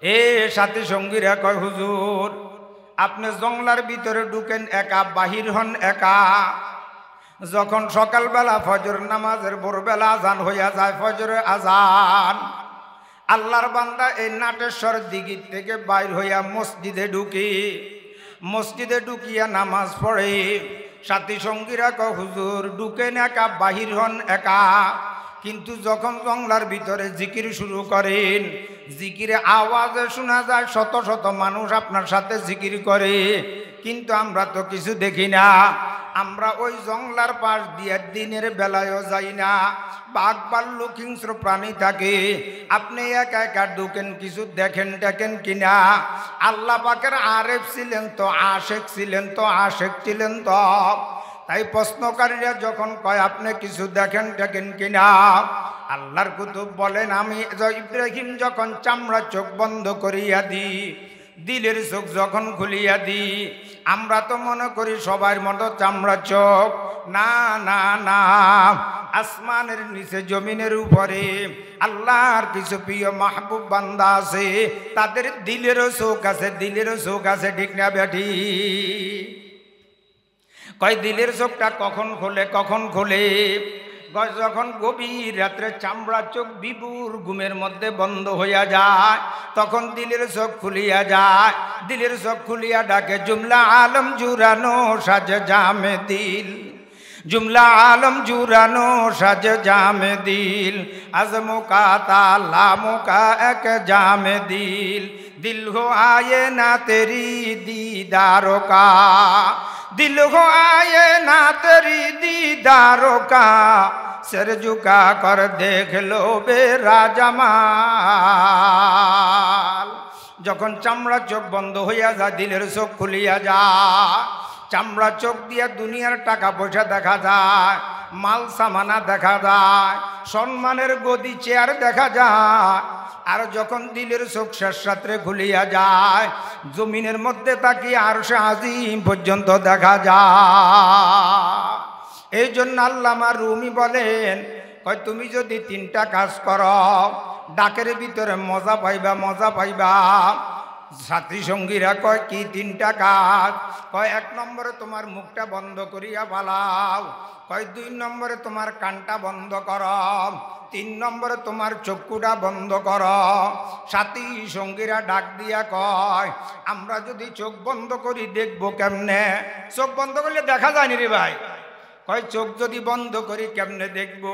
এ সাথী সঙ্গীরা কয় হুজুর আপনি জংলার ভিতরে ঢুকেন একা, বাহির হন একা। যখন সকালবেলা ফজর নামাজের ভোরবেলা আজান হইয়া যায়, ফজরের আজান, আল্লাহর বান্দা এই নাটেশ্বর দিঘির থেকে বাইর হইয়া মসজিদে ঢুকি, মসজিদে ঢুকিয়া নামাজ পড়ে। সাথী সঙ্গীরা কয় হুজুর ঢুকেন একা, বাহির হন একা, কিন্তু যখন জংলার ভিতরে জিকির শুরু করেন, জিকিরে আওয়াজে শোনা যায় শত শত মানুষ আপনার সাথে জিকির করে, কিন্তু আমরা তো কিছু দেখি না। আমরা ওই জংলার পাশ দিয়ে দিনের বেলায়ও যাই না, বাঘ ভাল্লুক হিংস্র প্রাণী থাকে। আপনি একা একা ঢুকেন, কিছু দেখেন টেকেন কিনা? আল্লাহ পাকের আরেফ ছিলেন তো, আশেক ছিলেন তো, আশেক ছিলেন তো। তাই প্রশ্নকারীরা যখন কয় আপনি কিছু দেখেন টেকেন কিনা, আল্লাহর কুতুব বলেন আমি ইব্রাহিম যখন চামড়া চোখ বন্ধ করিয়া দিই, দিলের চোখ যখন খুলিয়া দিই, আমরা তো মনে করি সবার মতো চামড়া চোখ। না না না, আসমানের নিচে জমিনের উপরে আল্লাহর কিছু প্রিয় মাহবুব বান্দা আছে, তাদের দিলেরও চোখ আছে, দিলেরও চোখ আছে, ঠিক না বেঠি? কয় দিলের চোখটা কখন খোলে, কখন খোলে? যখন গভীর রাত্রে চামড়া চোখ বিপুর ঘুমের মধ্যে বন্ধ হইয়া যায়, তখন দিলের চোখ খুলিয়া যায়। দিলের চোখ খুলিয়া ডাকে জুমলা আলম জুরানো সাজ জামে দিল, জুমলা আলম জুরানো সাজ জামে দিল, আজমুকা তালামুকা এক জামে দিল, दिल हो आए ना तेरी दीदारों का, दिल हो आए ना तेरी दीदारों का, सर झुका कर देख लो बेरा जमाल। যখন চামড়া চোখ বন্ধ হইয়া যায়, দিলের চোখ খুলিয়া যায়, চামড়া চোখ দিয়া দুনিয়ার টাকা পয়সা দেখা যায়, মাল সামানা দেখা যায়, সম্মানের গদি চেয়ার দেখা যায়। আর যখন দিলের চোখ শেষ রাত্রে খুলিয়া যায়, জমিনের মধ্যে তাকিয়ে আরশে আজিম পর্যন্ত দেখা যায়। এই জন্য আল্লামা রুমি বলেন, কয় তুমি যদি তিনটা কাজ করো, ডাকের ভিতরে মজা পাইবা, মজা পাইবা। সাথী সঙ্গীরা কয় কি তিনটা কাজ? কয় এক নম্বরে তোমার মুখটা বন্ধ করিয়া ফালাও, কয় দুই নম্বরে তোমার কানটা বন্ধ করো, তিন নম্বরে তোমার চক্ষুটা বন্ধ করো। সাথী সঙ্গীরা ডাক দিয়া কয় আমরা যদি চোখ বন্ধ করি দেখবো কেমনে? চোখ বন্ধ করলে দেখা যায় নি রে ভাই। কয় চোখ যদি বন্ধ করি কেমনে দেখবো?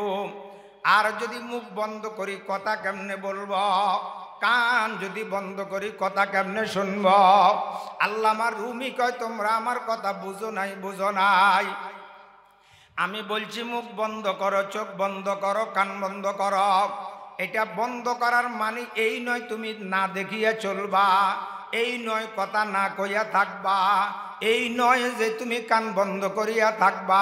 আর যদি মুখ বন্ধ করি কথা কেমনে বলবো? কান যদি বন্ধ করি কথা কেমনে শুনব? আল্লামা রুমি কয় তোমরা আমার কথা বুঝো নাই, বুঝো নাই। আমি বলছি মুখ বন্ধ করো, চোখ বন্ধ করো, কান বন্ধ করো। এটা বন্ধ করার মানে এই নয় তুমি না দেখিয়া চলবা, এই নয় কথা না কইয়া থাকবা, এই নয় যে তুমি কান বন্ধ করিয়া থাকবা।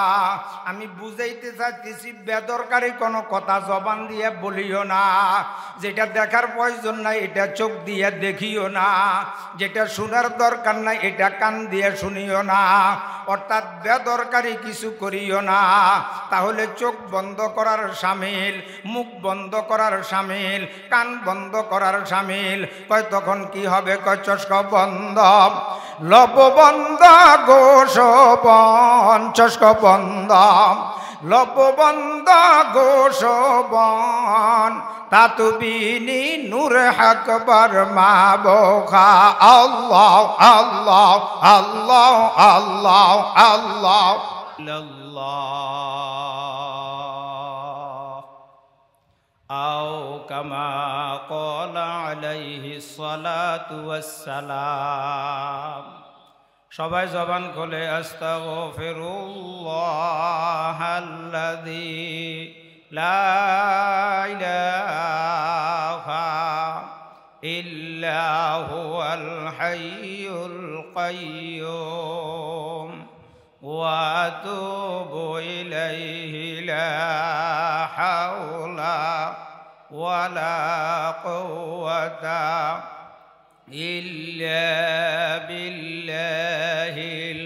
আমি বুঝাইতে চাইতেছি বেদরকারি কোনো কথা জবান দিয়ে বলিও না, যেটা দেখার প্রয়োজন নাই এটা চোখ দিয়ে দেখিও না, যেটা শোনার দরকার নাই এটা কান দিয়ে শুনিও না, অর্থাৎ বেদরকারি কিছু করিও না। তাহলে চোখ বন্ধ করার শামিল, মুখ বন্ধ করার শামিল, কান বন্ধ করার শামিল। কয় তখন কি হবে? কয় চশকা বন্ধ, লব বন্ধ, গোশ বন, চশকা বন্ধ, লব বন্ধ, গোশ বন, তাতুবিনি নূর আকবার মা বোখা। আল্লাহ আল্লাহ আল্লাহ আল্লাহ আল্লাহ আও কামা ক্বালা আলাইহিস সালাতু ওয়াস সালাম। সবাই জবান খুলে আস্তাগফিরুল্লাহাল্লাযী লা ইলাহা ইল্লা হুয়াল হাইয়ুল কাইয়্যুম ওয়া আতুবু ইলাইহি লা হাওলা ওয়ালা কুওয়াতা ইল্লা বিল্লাহিল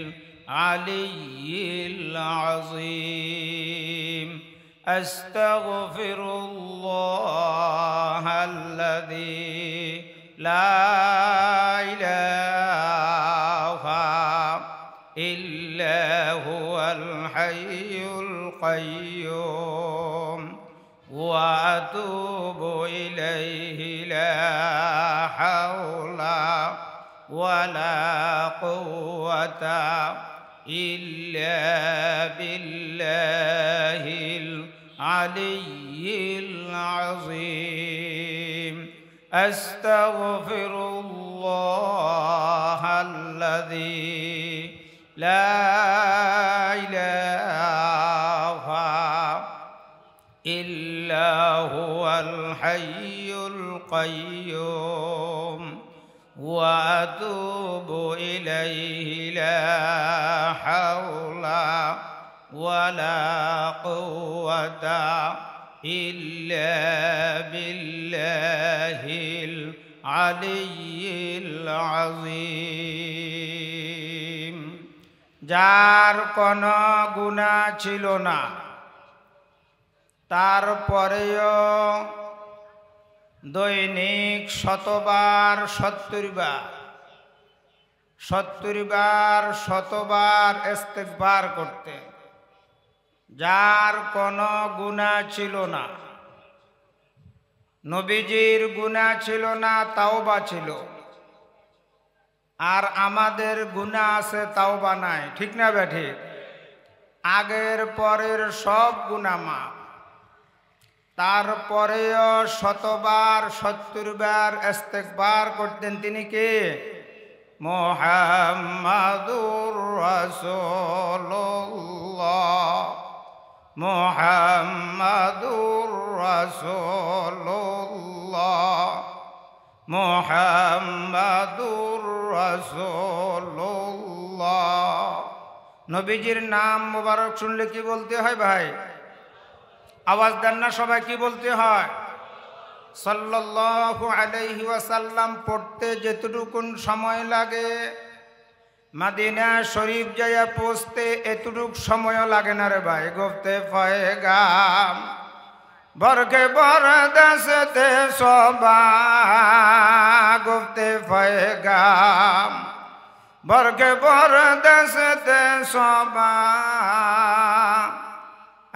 আলিয়্যিল আযীম। আস্তাগফিরুল্লাহাল্লাযী লা ইলাহা ইল্লা হুয়াল হাইয়ুল কাইয়্যুম ওয়া আতুবু ইলাইহি লা হাওলা ওয়ালা কুওয়াতা ইল্লা বিল্লাহিল আলিয়্যিল আযীম আস্তাগফিরুল্লাহাল্লাযী লা ইলাহা ইল্লা হুয়াল হাইয়ুল কাইয়্যুম ওয়া আতুবু ইলাইহি লা হাওলা ওয়ালা কুওয়াতা ইল্লা বিল্লাহিল আলিয়্যিল আযীম। যার কোনো গুনাহ ছিল না, তারপরেও দৈনিক 100 বার 70 বার ইস্তেগফার করতে। যার কোনো গুনাহ ছিল না, নবীজির গুনাহ ছিল না, তাওবা ছিল। আর আমাদের গুনাহ আছে, তাওবা নাই, ঠিক না বেঠি? আগের পরের সব গুনাহ মাফ। তারপরেও 100 বার 70 বার ইস্তেগফার করতেন। তিনি কে? মুহাম্মাদুর রাসূলুল্লাহ, মুহাম্মাদুর রাসূলুল্লাহ, মুহাম্মাদুর রাসূলুল্লাহ। নবীজির নাম মোবারক শুনলে কি বলতে হয় ভাই? আওয়াজ দেন না সবাই, কি বলতে হয়? সাল্লাল্লাহু আলাইহি ওয়াসাল্লাম পড়তে যেটুকুন সময় লাগে, মদিনা শরীফ যাইয়া পৌঁছতে এতটুক সময়ও লাগে না রে ভাই। গুফতে পয়গাম বরকে বরদাসতে সবা, গুফতে পয়গাম বরকে বরদাসতে সবা,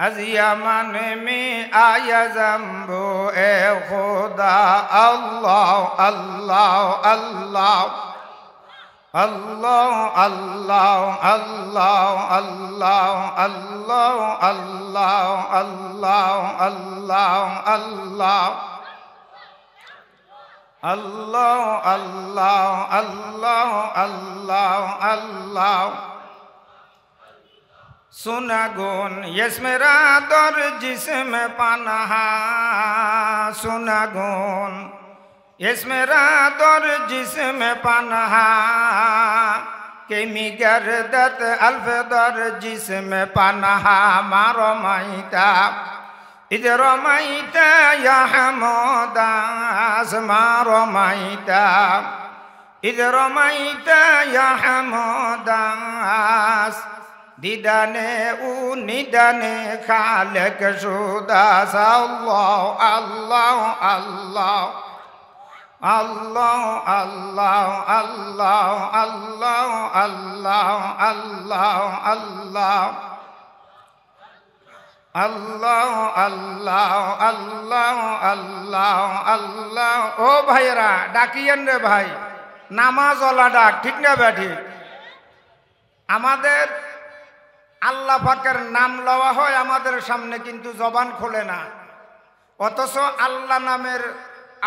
আজিয়া মানে মে আয়া জাম্বো এ খোদা আল্লাহ আল্লাহ আল্লাহ আল্লাহ আল্লাহ আল্লাহ আল্লাহ আল্লাহ আল্লাহ আল্লাহ আল্লাহ আল্লাহ আল্লাহ আল্লাহ আল্লাহ আল্লাহ আল্লাহ। सुना गुन यस मेरा दर जिसमें पनाहा, सुना गुन यस मेरा दर जिसमें पनाहा, के मिगरदत अल्फ दर जिसमें पनाहा। मारो माइता इधर माइता या हमदास, मारो माइता इधर माइता या हमदास। दिदाने उ निदाने खालक सुदास। अल्लाह अल्लाह अल्लाह अल्लाह अल्लाह अल्लाह अल्लाह अल्लाह अल्लाह अल्लाह अल्लाह अल्लाह अल्लाह अल्लाह अल्लाह। ओ भाईरा डाकियन रे भाई, नामाज वाला डाक, ठीक ना बैठी? আমাদের আল্লাহ পাকের নাম লওয়া হয় আমাদের সামনে, কিন্তু জবান খোলে না। অথচ আল্লাহ নামের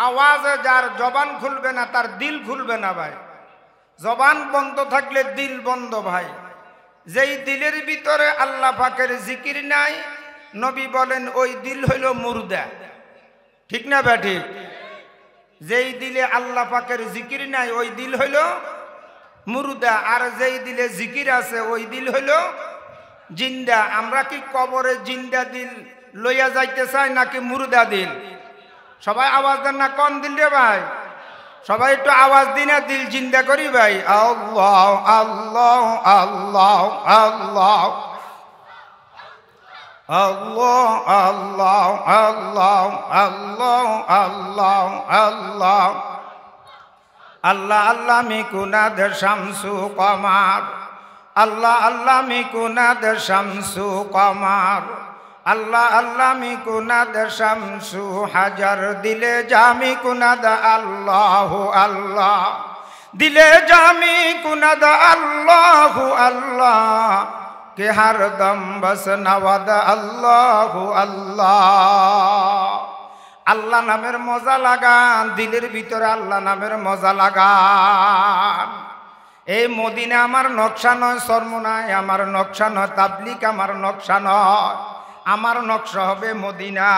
আওয়াজে যার জবান খুলবে না তার দিল খুলবে না ভাই। জবান বন্ধ থাকলে দিল বন্ধ ভাই। যেই দিলের ভিতরে আল্লাহ পাকের জিকির নাই, নবী বলেন ওই দিল হইল মুর্দা, ঠিক না বেঠি? যেই দিলে আল্লাহ পাকের জিকির নাই ওই দিল হইল মুর্দা, আর যেই দিলে জিকির আছে ওই দিল হইল জিন্দা। আমরা কি কবরে জিন্দা দিল লইয়া যাইতে চাই নাকি মুর্দা দিল? সবাই আওয়াজ দেন না, কোন দিল রে ভাই? সবাই একটু আওয়াজ দিন, দিল জিন্দা করি ভাই। আল্লাহ আল্লাহ আল্লাহ আল্লাহ আল্লাহ আল্লাহ আল্লাহ আল্লাহ আল্লাহ আল্লাহ আল্লাহ আল্লাহ মিকুনাদ শামসু কমার, আল্লাহ আল্লাহ মিকুনাদ শামসু কমার, আল্লাহ আল্লাহ মিকুনাদ শামসু হাজার, দিলে জামি কুনাদ আল্লাহ আল্লাহ, দিলে জামি কুনাদ আল্লাহ আল্লাহ, কে হরদম বস নওয়াদ আল্লাহ আল্লাহ। আল্লাহ নামের মজা লাগান, দিলের ভিতরে আল্লাহ নামের মজা লাগান। এই মদিনা আমার নকশা নয়, সরমনায় আমার নকশা নয়, তাবলিগ আমার নকশা নয়, আমার নকশা হবে মদিনা।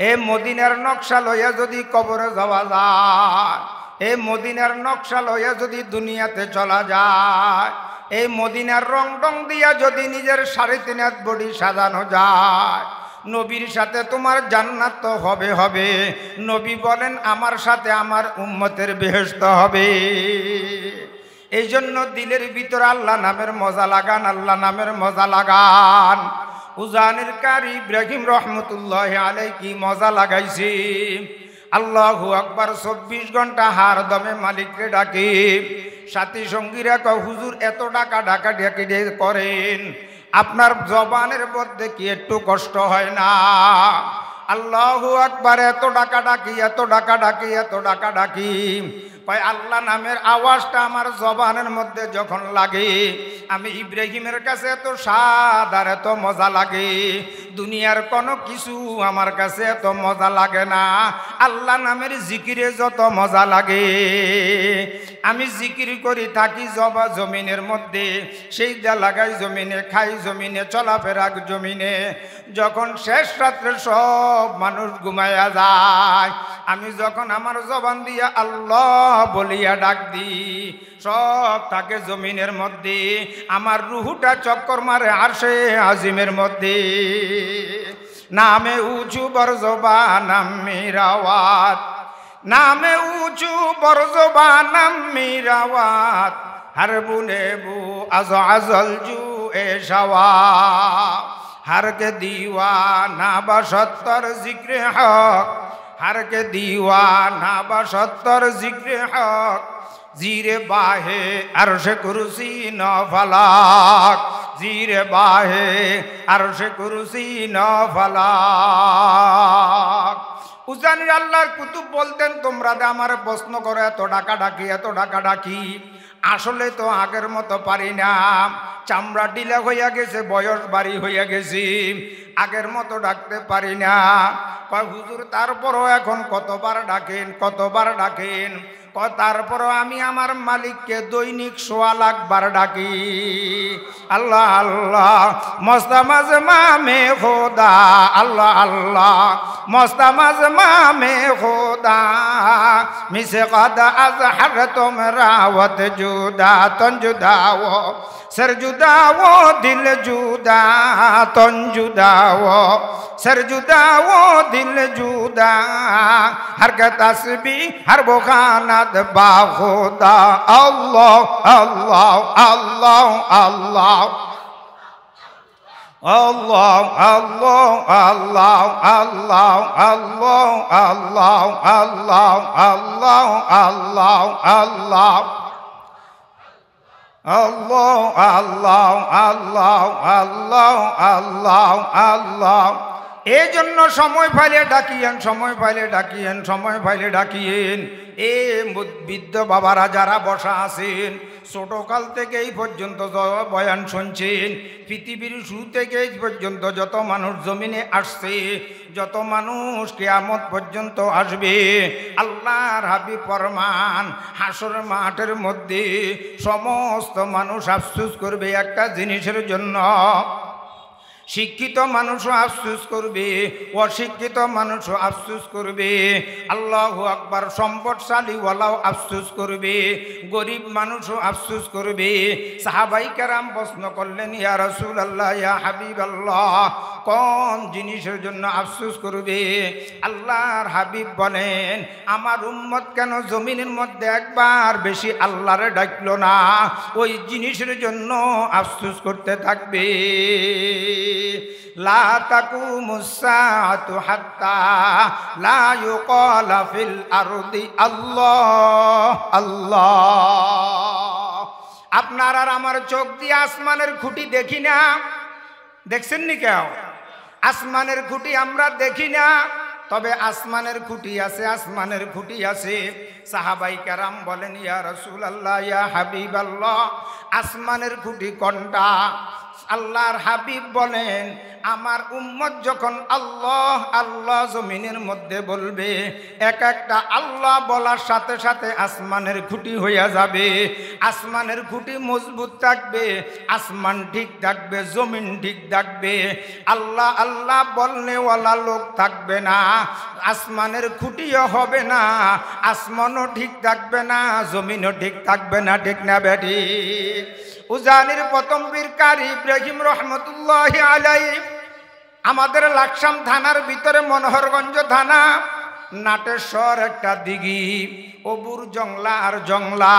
এই মদিনার নকশা লইয়া যদি কবরে যাওয়া যায়, এই মদিনার নকশা লইয়া যদি দুনিয়াতে চলা যায়, এই মদিনার রং টং দিয়া যদি নিজের 3.5 হাত বডি সাজানো যায়, নবীর সাথে তোমার জান্নাত তো হবে হবে। নবী বলেন আমার সাথে আমার উম্মতের বেহেশত হবে। এই জন্য দিলের ভিতরে আল্লাহ নামের মজা লাগান, আল্লাহ নামের মজা লাগান। উজানের কারি ইব্রাহিম রহমতুল্লাহ আলাইহি কি মজা লাগাইছি। আল্লাহু আকবার 24 ঘন্টা হার দমে মালিককে ডাকে। সাথী সঙ্গীরা কয় হুজুর এত টাকা ডাকা ডাকি করেন, আপনার জবানের মধ্যে কি একটু কষ্ট হয় না? আল্লাহু আকবার এত টাকা ডাকি, এত টাকা ডাকি, এত টাকা ডাকি। কয় আল্লাহ নামের আওয়াজটা আমার জবানের মধ্যে যখন লাগে, আমি ইব্রাহিমের কাছে এত স্বাদ আর এত মজা লাগে, দুনিয়ার কোনো কিছু আমার কাছে এত মজা লাগে না। আল্লাহ নামের জিকিরে যত মজা লাগে, আমি জিকির করি থাকি জমিনের মধ্যে, সেই দা লাগাই জমিনে, খাই জমিনে, চলাফেরা জমিনে। যখন শেষ রাত্রে সব মানুষ ঘুমাইয়া যায়, আমি যখন আমার জবান দিয়া আল্লাহ বলিয়া ডাক দিই, সব থাকে জমিনের মধ্যে, আমার রুহুটা চক্কর মারে আরশে আজিমের মধ্যে। নামে উঁচু বরজবানাম মিরাওয়াত, নামে উঁচু বরজবানাম মিরাওয়াত, হর বুনে বু আজ আজল জু এ শাওয়া, हर के दीवाना बशत्तर जिक्र हक, हर के दीवाना बशत्तर जिक्र हक, जीरे बाहे अर्श कुर्सी न फलाक, जीरे बाहे अर्श कुर्सी न फलाक। উজানির আল্লাহর কুতুব বলতেন তোমরা আমার প্রশ্ন করে এত ডাকা ডাকি, এত ডাকা ডাকি, আসলে তো আগের মতো পারি না, চামড়া ঢিলা হইয়া গেছে, বয়স বাড়ি হইয়া গেছি, আগের মতো ডাকতে পারি না। কয় হুজুর তারপরও এখন কতবার ডাকেন, কতবার ডাকেন? কয় তারপরও আমি আমার মালিককে দৈনিক 1.25 লাখ বার ডাকি। আল্লাহ আল্লাহ মস্তামাজ মামে খোদা, আল্লাহ আল্লাহ মস্তামাজ মামে খোদা, মিসে কদা আজ হর তোমরা ওত জুদা তন জুদা ও सर जुदा वो दिल जुदा तन जुदा वो सर जुदा वो दिल जुदा, हर का तस्बीह हर बुखानत बाखुदा। अल्लाह अल्लाह अल्लाह अल्लाह अल्लाह अल्लाह अल्लाह अल्लाह अल्लाह अल्लाह अल्लाह अल्लाह अल्लाह अल्लाह আল্লাহ আল্লাহ আল্লাহ আল্লাহ আল্লাহ আল্লাহ। এই জন্য সময় পাইলে ডাকিয়েন, সময় পাইলে ডাকিয়েন, সময় পাইলে ডাকিয়েন। এ বৃদ্ধ বাবারা যারা বসা আছেন, ছোটকাল থেকে এই পর্যন্ত বয়ান শুনছেন, পৃথিবীর শুরু থেকে এই পর্যন্ত যত মানুষ জমিনে আসছে, যত মানুষ কিয়ামত পর্যন্ত আসবে, আল্লাহর হাবিব ফরমান হাসর মাঠের মধ্যে সমস্ত মানুষ আফসোস করবে একটা জিনিসের জন্য। শিক্ষিত মানুষও আফসোস করবে, অশিক্ষিত মানুষও আফসোস করবে, আল্লাহু আকবার সম্পদশালী ওয়ালাও আফসোস করবে, গরিব মানুষও আফসোস করবে। সাহাবাই কেরাম প্রশ্ন করলেন ইয়া রাসূলুল্লাহ ইয়া হাবিবাল্লাহ, কোন জিনিসের জন্য আফসোস করবে? আল্লাহর হাবিব বলেন, আমার উম্মত কেন জমিনের মধ্যে একবার বেশি আল্লাহরে ডাকলো না? ওই জিনিসের জন্য আফসোস করতে থাকবে। লা তাকুমুস সাআতু হাত্তা লা ইউকালা ফিল আরদি আল্লাহ আল্লাহ। আপনার আর আমার চোখ দিয়ে আসমানের খুঁটি দেখি না, দেখছেন নি কেউ? আসমানের খুঁটি আমরা দেখি না, তবে আসমানের খুঁটি আছে, আসমানের খুঁটি আছে। সাহাবাই কেরাম বলেন, ইয়া রাসূলুল্লাহ, ইয়া হাবিবাল্লাহ, আসমানের খুঁটি কোনটা? আল্লাহর হাবিব বলেন, আমার উম্মত যখন আল্লাহ আল্লাহ জমিনের মধ্যে বলবে, এক একটা আল্লাহ বলার সাথে সাথে আসমানের খুঁটি হইয়া যাবে। আসমানের খুঁটি মজবুত থাকবে, আসমান ঠিক থাকবে, জমিন ঠিক থাকবে। আল্লাহ আল্লাহ বলনেওয়ালা লোক থাকবে না, আসমানের খুঁটিও হবে না, আসমানও ঠিক থাকবে না, জমিনও ঠিক থাকবে না। ঠিক না বেটি? উজানির প্রথম বীর কারি ইব্রাহিম রহমতুল্লাহি আলাইহি আমাদের লাকসাম থানার ভিতরে মনোহরগঞ্জ থানা, নাটেশ্বর একটা দিঘি, অবুর জংলা আর জংলা।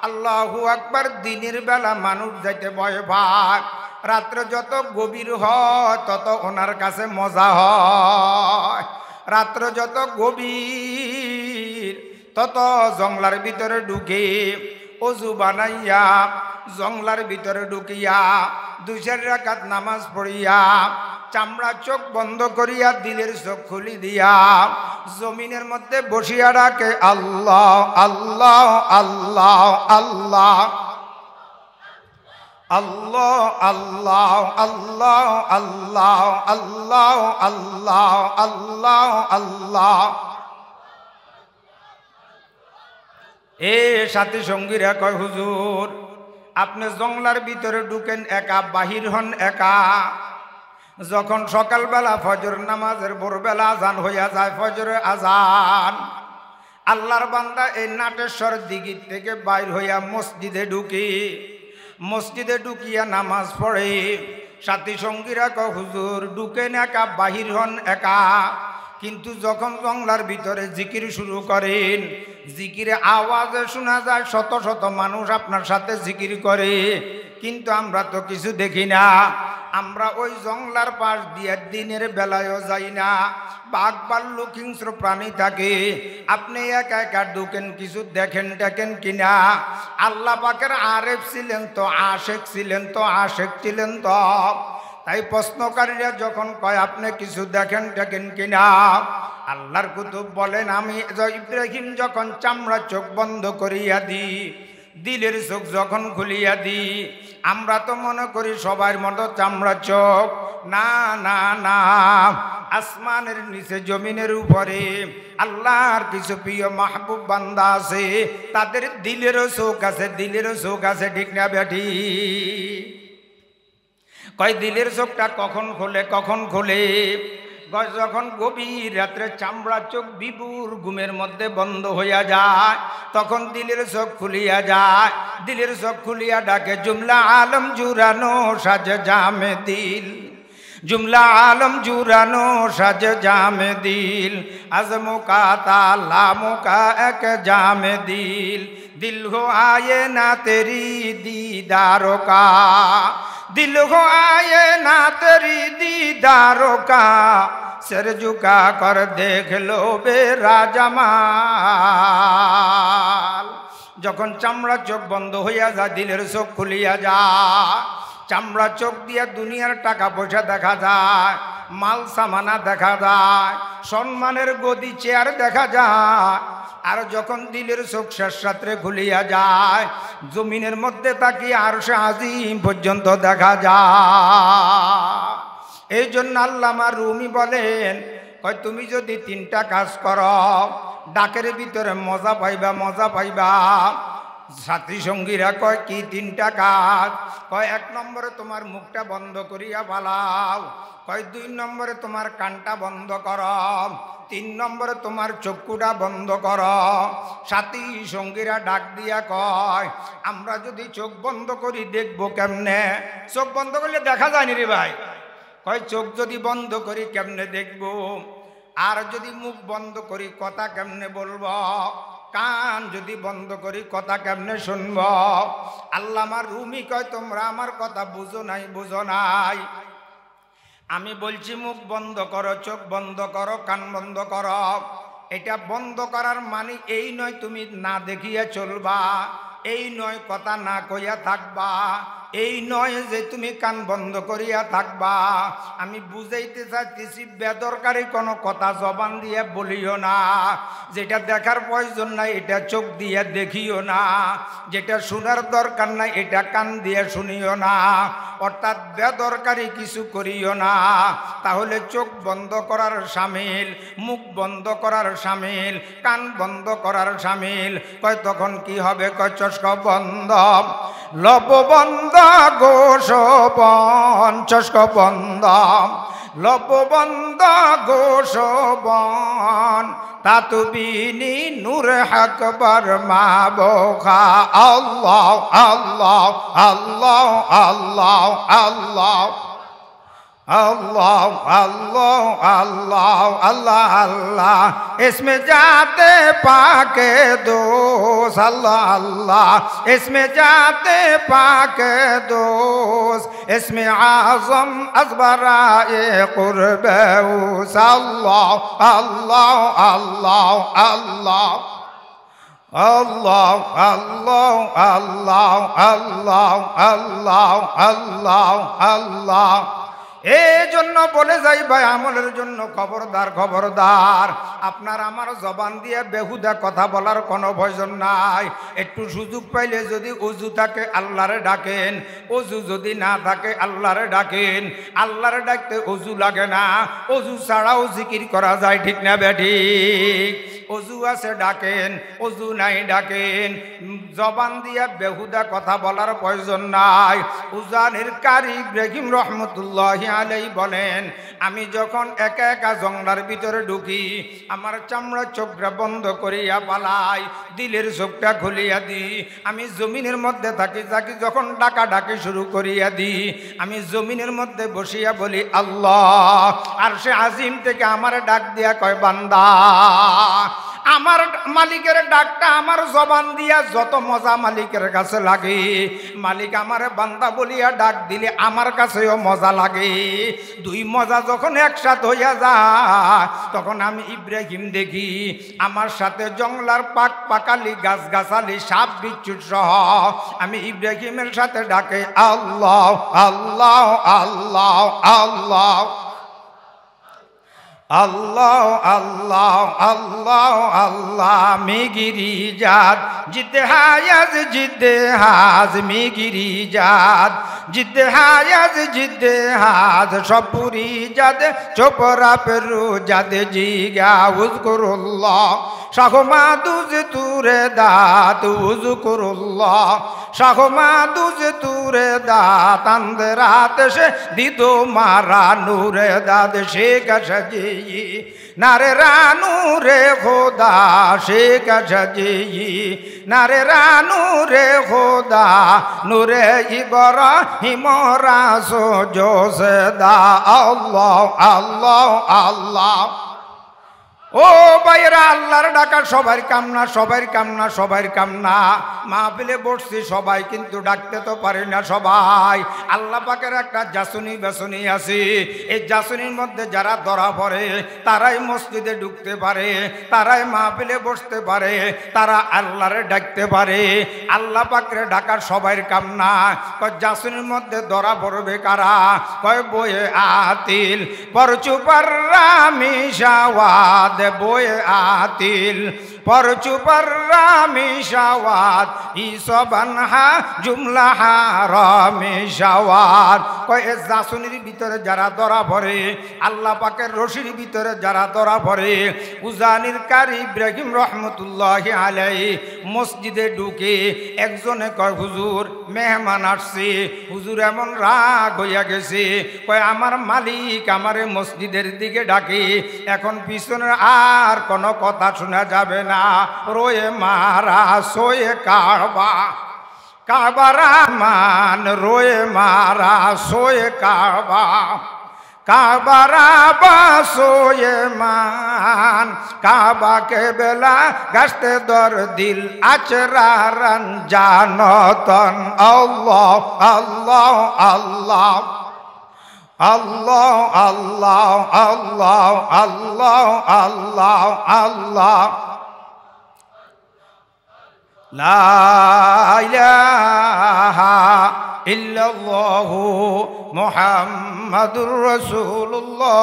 আল্লাহু আকবার। দিনের বেলা মানুষ যাইতে ভয় পায়, রাত্রে যত গভীর হয় তত ওনার কাছে মজা হয়। রাত্রে যত গভীর তত জংলার ভিতরে ঢুকে অজু বানাইয়া জংলার ভিতরে ঢুকিয়া 2-4 রাকাত নামাজ পড়িয়া চামড়া চোখ বন্ধ করিয়া দিলের চোখ খুলি দিয়া জমিনের মধ্যে বসিয়া ডাকে, আল্লাহ আল্লাহ আল্লাহ আল্লাহ আল্লাহ আল্লাহ আল্লাহ আল্লাহ আল্লাহ আল্লাহ আল্লাহ আল্লাহ। এ সাথী সঙ্গীরা কয়, হুজুর আপনি জংলার ভিতরে ঢুকেন একা, বাহির হন একা। যখন সকালবেলা ফজর নামাজের ভোরবেলা আজান হইয়া যায়, ফজরের আজান, আল্লাহর বান্দা এই নাটেশ্বর দিঘির থেকে বাইর হইয়া মসজিদে ঢুকি, মসজিদে ঢুকিয়া নামাজ পড়ে। সাথী সঙ্গীরা কয়, হুজুর ঢুকেন একা, বাহির হন একা, কিন্তু যখন জংলার ভিতরে জিকির শুরু করেন, জিকিরে আওয়াজে শোনা যায় শত শত মানুষ আপনার সাথে জিকির করে, কিন্তু আমরা তো কিছু দেখি না। আমরা ওই জংলার পাশ দিয়ে দিনের বেলায়ও যাই না, বাঘ ভাল্লুক হিংস্র প্রাণী থাকে, আপনি একা একা ঢুকেন, কিছু দেখেন দেখেন কিনা? আল্লাহ পাকের আরেফ ছিলেন তো, আশেক ছিলেন তো, আশেক ছিলেন তো। তাই প্রশ্নকারীরা যখন কয় আপনি কিছু দেখেন দেখেন কিনা, আল্লাহর কুতুব বলেন, আমি ইব্রাহিম যখন চামড়া চোখ বন্ধ করিয়া দিই, দিলের চোখ যখন খুলিয়া দিই, আমরা তো মনে করি সবার মতো চামড়া চোখ। না না না, আসমানের নিচে জমিনের উপরে আল্লাহর কিছু প্রিয় মাহবুব বান্দা আছে, তাদের দিলেরও চোখ আছে, দিলেরও চোখ আছে। ঠিক না বেঠি? কয় দিলের চোখটা কখন খোলে? কখন খোলে? যখন গভীর রাত্রে চামড়া চোখ বিপুর ঘুমের মধ্যে বন্ধ হইয়া যায়, তখন দিলের চোখ খুলিয়া যায়। দিলের চোখ খুলিয়া ডাকে, জুমলা আলম জুরানো সাজে জামে দিল, জুমলা আলম জুরানো সাজে জামে দিল, আজমুকা তালা মুকা এক জামে দিল, दिल हो आए ना तेरी दीदारों का, दिल हो आए ना तेरी दीदारों का, सर झुका कर देख लो बेरा जमाल। যখন চামড়া চোখ বন্ধ হইয়া যায়, দিলের চোখ খুলিয়া যায়, চামড়া চোখ দিয়া দুনিয়ার টাকা পয়সা দেখা যায়, মাল সামানা দেখা যায়, সম্মানের গদি চেয়ার দেখা যায়। আর যখন দিলের চোখ শেষ রাত্রে খুলিয়া যায়, জমিনের মধ্যে তাকিয়ে আরশে আজিম পর্যন্ত দেখা যায়। এই জন্য আল্লামা রুমি বলেন, কয় তুমি যদি 3টা কাজ করো, ডাকের ভিতরে মজা পাইবা, মজা পাইবা। সাথী সঙ্গীরা কয়, কি 3টা কাজ? কয় 1 নম্বরে তোমার মুখটা বন্ধ করিয়া পালাও, কয় 2 নম্বরে তোমার কানটা বন্ধ করো, 3 নম্বরে তোমার চক্ষুটা বন্ধ করো। সাথী সঙ্গীরা ডাক দিয়া কয়, আমরা যদি চোখ বন্ধ করি দেখবো কেমনে? চোখ বন্ধ করলে দেখা যায়নি রে ভাই, কয় চোখ যদি বন্ধ করি কেমনে দেখব, আর যদি মুখ বন্ধ করি কথা কেমনে বলবো, কান যদি বন্ধ করি কথা কেমনে শুনব। আল্লামা রুমি কয় তোমরা আমার কথা বুঝো নাই, বুঝো নাই। আমি বলছি মুখ বন্ধ করো, চোখ বন্ধ করো, কান বন্ধ করো। এটা বন্ধ করার মানে এই নয় তুমি না দেখিয়া চলবা, এই নয় কথা না কইয়া থাকবা, এই নয় যে তুমি কান বন্ধ করিয়া থাকবা। আমি বুঝাইতে চাইতেছি বেদরকারি কোনো কথা জবান দিয়ে বলিও না, যেটা দেখার প্রয়োজন নাই এটা চোখ দিয়ে দেখিও না, যেটা শোনার দরকার নাই এটা কান দিয়ে শুনিও না, অর্থাৎ বেদরকারি কিছু করিও না। তাহলে চোখ বন্ধ করার শামিল, মুখ বন্ধ করার শামিল, কান বন্ধ করার শামিল। কয় তখন কি হবে? কয় চশকা বন্ধ, লব বন্ধ, গোশবন, চশকা বন্ধ, লব বন্ধ, গোশবন, তাতুবিনি নূর আকবার মা বোখা। আল্লাহ আল্লাহ আল্লাহ আল্লাহ আল্লাহ अल्लाह अल्लाह अल्लाह अल्लाह अल्लाह, इसमें जाते पाके दोस्त, अल्लाह अल्लाह, इसमें जाते पाके दोस्त, इसमें आज़म अज़बराए क़ुर्बऊस। अल्लाह अल्लाह अल्लाह अल्लाह अल्लाह अल्लाह अल्लाह अल्लाह अल्लाह अल्लाह अल्लाह। এই জন্য বলে যাই ভাই আমলের জন্য খবরদার, খবরদার। আপনার আমার জবান দিয়ে বেহুদা কথা বলার কোনো প্রয়োজন নাই। একটু সুযোগ পাইলে যদি ওযু থাকে আল্লাহরে ডাকেন, ওযু যদি না থাকে আল্লাহরে ডাকেন। আল্লাহরে ডাকতে ওযু লাগে না, ওযু ছাড়াও জিকির করা যায়, ঠিক না বেঠিক? ওযু আছে ডাকেন, ওযু নাই ডাকেন। জবান দিয়া বেহুদা কথা বলার প্রয়োজন নাই। উজানির কারি ইব্রাহিম রহমতুল্লাহি আলাইহি বলেন, আমি যখন একা একা জঙ্গলার ভিতরে ঢুকি, আমার চামড়া চোখটা বন্ধ করিয়া পালাই, দিলের চোখটা খুলিয়া দিই। আমি জমিনের মধ্যে থাকি, থাকি যখন ডাকা ডাকি শুরু করিয়া দিই, আমি জমিনের মধ্যে বসিয়া বলি আল্লাহ। আর সে আজিম থেকে আমার ডাক দিয়া কয় বান্দা। আমার মালিকের ডাকটা আমার জবান দিয়া যত মজা মালিকের কাছে লাগে, মালিক আমার বান্দা বলিয়া ডাক দিলে আমার কাছেও মজা লাগে। দুই মজা যখন একসাথে হইয়া যায়, তখন আমি ইব্রাহিম দেখি আমার সাথে জঙ্গলার পাক পাকালি গাছ গাছালি সাপ বিচ্ছু সহ আমি ইব্রাহিমের সাথে ডাকে আল্লাহ আল্লাহ আল্লাহ আল্লাহ अल्लाह अल्लाह अल्लाह अल्लाह मिगिरी जात जिद्दहायज जिद्दहाज मिगिरी जात जिद्दहायज जिद्दहाज सपुरी जाद चोपरा पेरु जाद जिगा उज़कुरुल्लाह शाखमा दुज तुरे दात उज़कुरुल्लाह शाखमा दुज तुरे दात अंदरात से दिदो मारा नूरे दाद शेख सजी नारे रानू रे खुदा शेख सजी नारे रानू रे खुदा नूरे इबरा हिमोरा सो जोसेदा अल्लाह अल्लाह अल्लाह। ও ভাইরা, আল্লাহর ডাকা সবার কামনা, সবার কামনা, সবার কামনা। মাহফিলে বসছি সবাই, কিন্তু ডাকতে তো পারি না সবাই। আল্লাহ পাকের একটা জাসুনি বেসুনি আছে, এই জাসুনির মধ্যে যারা ধরা পড়ে তারাই মসজিদে ঢুকতে পারে, তারাই মাহফিলে বসতে পারে, তারা আল্লাহরে ডাকতে পারে। আল্লাহ পাকের ডাকার সবার কামনা। কয় জাসুনির মধ্যে ধরা পড়বে কারা? কয় বয়ে আতিল পরচুপার রামিশাওয়াদ बोए आतिल परचु परमिशावाद इसबनहा जुमला हारामिशावाद। কয় এ জাসুনির ভিতরে যারা ধরা পড়ে, আল্লাহ পাকের রশির ভিতরে যারা ধরা পড়ে, উজানির কারি ইব্রাহিম রহমতুল্লাহি আলাইহি মসজিদে ঢুকে একজনে কয় হুজুর মেহমান আসছে। হুজুর এমন রাগ হইয়া গেছে, কয় আমার মালিক আমারে মসজিদের দিকে ডাকে, এখন পিছনের আর কোনো কথা শোনা যাবে না। রোয়ে মারা সোয়ে কাবা কাবার মান রোয়ে মারা সোয়ে কাবা কাবার আবাসোয়ে মান কাবা কে বেলা গাছতে দর দিল আচরারান জানতন আল্লাহ আল্লাহ আল্লাহ আল্লাহ আল্লাহ আল্লাহ আল্লাহ আল্লাহ আল্লাহ লা ইলাহা ইল্লাল্লাহু মুহাম্মাদুর রাসূলুল্লাহ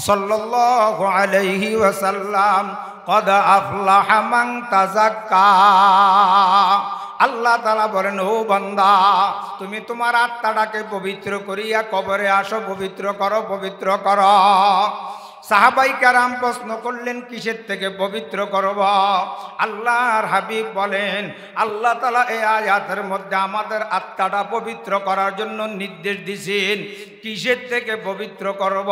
সাল্লাল্লাহু আলাইহি ওয়াসাল্লাম কদ আফলাহা মান তাযাক্কা। আল্লাহ তাআলা বলেন, ও বান্দা, তুমি তোমার আত্মাটাকে পবিত্র করিয়া কবরে আসো, পবিত্র করো, পবিত্র করো। সাহাবাই কেরাম প্রশ্ন করলেন, কিসের থেকে পবিত্র করব? আল্লাহর হাবিব বলেন, আল্লাহ তাআলা এই আয়াতের মধ্যে আমাদের আত্মাটা পবিত্র করার জন্য নির্দেশ দিয়েছেন। কিসের থেকে পবিত্র করব?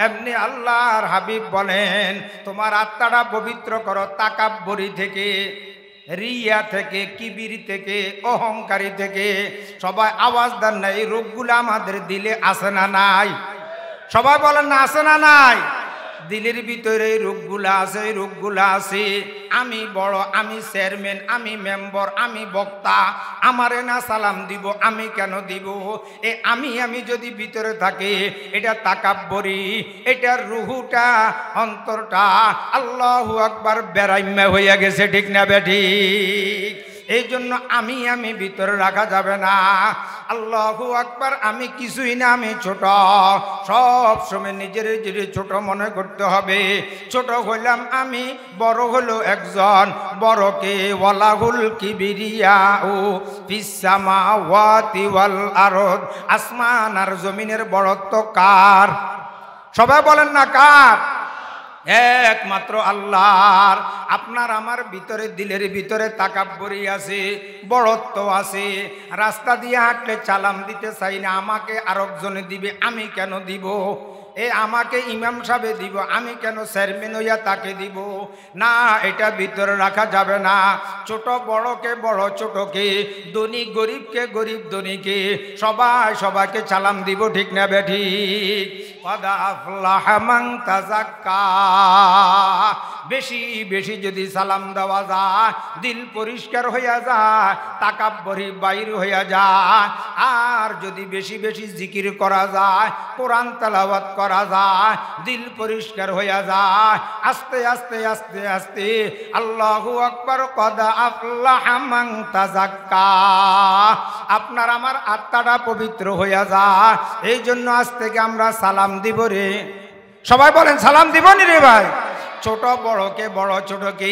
এমনি আল্লাহর হাবিব বলেন, তোমার আত্মাটা পবিত্র করো তাকাব্বুরি থেকে, রিয়া থেকে, কিবির থেকে, অহংকারী থেকে। সবাই আওয়াজ দেন না, এই রোগগুলো আমাদের দিলে আছে না নাই? সবাই বলেন না, আছে না নাই? দিলের ভিতরে এই রোগগুলা আছে, এই রোগগুলা আছে। আমি বড়, আমি চেয়ারম্যান, আমি মেম্বার, আমি বক্তা, আমারে না সালাম দিব, আমি কেন দিব? আমি যদি ভিতরে থাকে, এটা তাকাব্বরি, এটার রুহুটা, অন্তরটা আল্লাহু আকবার বেরাইম্মা হইয়া গেছে, ঠিক না বেঠিক? এই জন্য আমি ভিতরে রাখা যাবে না। আল্লাহু আকবার, আমি কিছুই না, আমি ছোট। সব সময় নিজের ছোট মনে করতে হবে। ছোট হইলাম আমি, বড় হলো একজন। বড়কে ওয়ালাহুল কিবরিয়াউ ফিস সামাওয়াতি ওয়াল আরদ, আসমান আর জমিনের বড়ত্ব কার? সবাই বলেন না, কার? একমাত্র আল্লাহর। আপনার আমার ভিতরে, দিলের ভিতরে তাকাব্বুরি আছে, বড়ত্ব আছে। রাস্তা দিয়ে হাঁটলে চালাম দিতে চাই না, আমাকে আরেকজনে দিবে, আমি কেন দিব? আমাকে ইমাম সাহেব দিব, আমি কেন চেয়ারম্যান হইয়া তাকে দিব? না, এটা ভিতরে রাখা যাবে না। ছোট বড়কে বড় ছোটকে, ধনী গরিবকে গরিব ধনীকে, সবাই সবাইকে সালাম দিব, ঠিক না বেঠিক? কদ আফলাহা মান তাযাক্কা। বেশি বেশি যদি সালাম দেওয়া যায়, দিল পরিষ্কার হইয়া যায়, তাকাব্বুরি বাইর হইয়া যায়। আর যদি বেশি বেশি জিকির করা যায়, কোরআন তেলাওয়াত করা যায়, দিল পরিষ্কার হইয়া যায়। আস্তে আস্তে আস্তে আস্তে আল্লাহু আকবার, কদ আফলাহা মান তাযাক্কা। আপনার আমার আত্মাটা পবিত্র হইয়া যায়। এই জন্য আজ থেকে আমরা সালাম দিব রে। সবাই বলেন, সালাম দিব নি রে ভাই? ছোট বড়কে বড় ছোটকে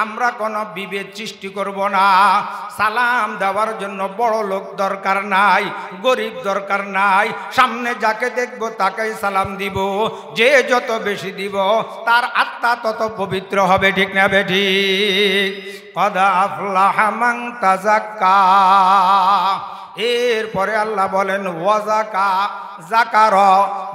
আমরা কোনো বিভেদ সৃষ্টি করব না। সালাম দেওয়ার জন্য বড় লোক দরকার নাই, গরিব দরকার নাই। সামনে যাকে দেখব তাকেই সালাম দিব। যে যত বেশি দিব, তার আত্মা তত পবিত্র হবে, ঠিক না বেঠিক? কদ আফলাহা মান তাযাক্কা। এরপরে আল্লাহ বলেন, ওয়াজাকা যাকার,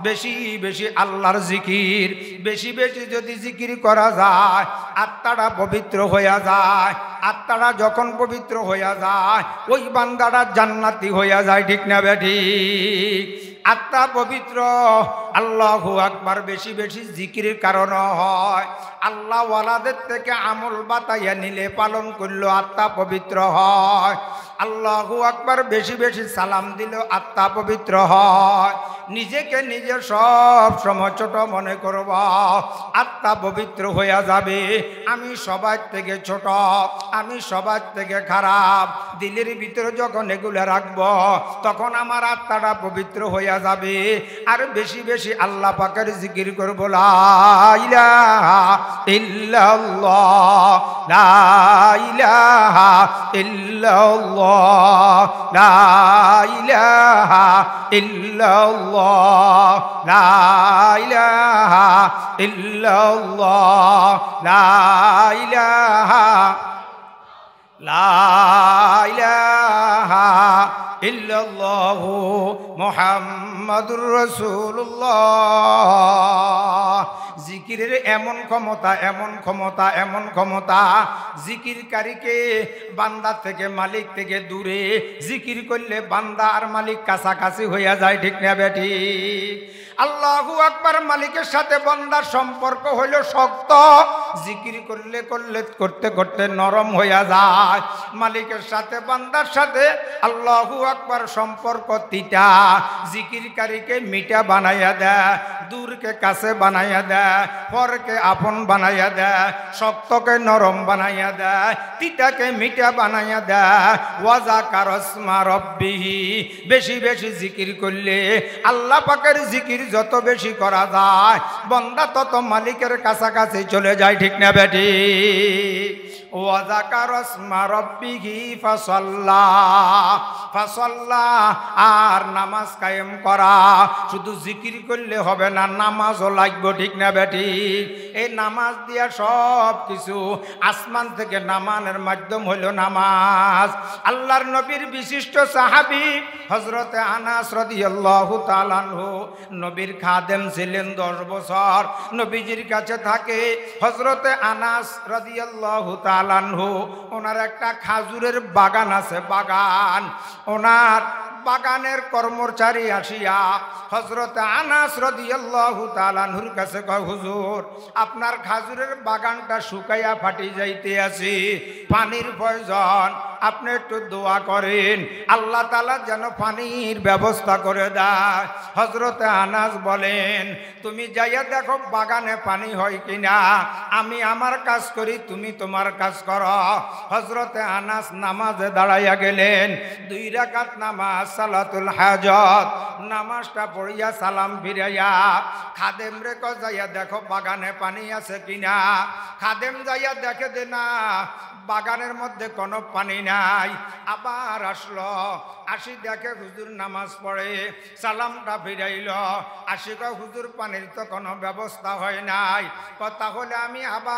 বেশি বেশি আল্লাহর জিকির। বেশি বেশি যদি জিকির করা যায়, আত্মাটা পবিত্র হইয়া যায়। আত্মাটা যখন পবিত্র হইয়া যায়, ওই বান্দাটা জান্নাতি হইয়া যায়, ঠিক না বেঠিক? আত্মা পবিত্র। আল্লাহু আকবার বেশি বেশি জিকিরের কারণ হয়। আল্লাহ ওয়ালাদের থেকে আমল বাতাইয়া নিলে, পালন করলো, আত্মা পবিত্র হয়। আল্লাহু আকবার বেশি বেশি সালাম দিল, আত্মা পবিত্র হয়। নিজেকে নিজে সব সময় ছোট মনে করব, আত্মা পবিত্র হইয়া যাবে। আমি সবার থেকে ছোট, আমি সবার থেকে খারাপ। দিলের ভিতরে যখন এগুলো রাখব, তখন আমার আত্মাটা পবিত্র হইয়া যাবে। আর বেশি বেশি আল্লাহ পাকের জিকির করব, লা ইলাহা ইল্লাল্লাহ, লা ইলাহা ইল্লাল্লাহ, লা ইলাহা ইল্লাল্লাহ, লা ইলাহা ইল্লাল্লাহ, লা ইলাহা ইলাহা ইল্লাল্লাহু মুহাম্মাদুর রাসূলুল্লাহ। জিকিরের এমন ক্ষমতা, এমন ক্ষমতা, এমন ক্ষমতা, জিকিরকারীকে বান্দা থেকে মালিক থেকে দূরে, জিকির করলে বান্দা আর মালিক কাছাকাছি হইয়া যায়। ঠিক না বেঠিক? আল্লাহু আকবার। মালিকের সাথে বান্দার সম্পর্ক হইল শক্ত, জিকির করলে করতে করতে নরম হইয়া যায়। মালিকের সাথে বান্দার সাথে আল্লাহু আকবার সম্পর্ক তিতা, জিকিরকারীকে মিঠা বানাইয়া দেয়, দূরকে কাছে বানাইয়া দেয়, পরকে আপন বানাইয়া দেয়, শক্তকে নরম বানাইয়া দেয়, তিতাকে মিঠা বানাইয়া দেয়। ওয়াজাকার আসমা রব্বিহি, বেশি বেশি জিকির করলে আল্লাহ পাকের জিকির যত বেশি করা যায় বান্দা তত মালিকের কাছাকাছি চলে যায়। ঠিক না বেটি? ওয়াজাকার আসমা রব্বিহি ফাসাল্লা, ফাসাল্লা। আর নামাজ কায়েম করা, শুধু জিকির করলে হবে না, নামাজও লাগবে। ঠিক না বেটি? এই নামাজ দিয়া সব কিছু আসমান থেকে নামানের মাধ্যম হইল নামাজ। আল্লাহর নবীর বিশিষ্ট সাহাবী হযরতে আনাস রাদিয়াল্লাহু তাআলা আনহু নবীর খাদেম ছিলেন 10 বছর, নবীজির কাছে থাকে। হযরতে আনাস রাদিয়াল্লাহু তাআলা আনহু ওনার একটা খাজুরের বাগান আছে, বাগান। ওনার বাগানের কর্মচারী আসিয়া হযরত আনাস রাদিয়াল্লাহু তাআলা আনহুর কাছে কয়, হুজুর আপনার খাজুরের বাগানটা শুকাইয়া ফাটি যাইতে আছে, পানির প্রয়োজন, আপনি একটু দোয়া করেন আল্লাহ তাআলা যেন পানির ব্যবস্থা করে দেয়। হযরত আনাস বলেন, তুমি যাইয়া দেখো বাগানে পানি হয় কিনা, আমি আমার কাজ করি, তুমি তোমার কাজ করো। হযরত আনাস নামাজে দাঁড়াইয়া গেলেন, 2 রাকাত নামাজ সালাতুল হাজত, নামাজটা পড়িয়া সালাম ফিরাইয়া খাদেম রে কয়, যাইয়া দেখো বাগানে পানি আছে কিনা। খাদেম যাইয়া দেখে দে না, বাগানের মধ্যে কোনো পানি নাই। আবার আসলো, আসি দেখে হুজুর নামাজ পড়ে, সালামটা ফিরাইল। আসি কয়, হুজুর পানির তো কোনো ব্যবস্থা হয় নাই। তাহলে আমি আবার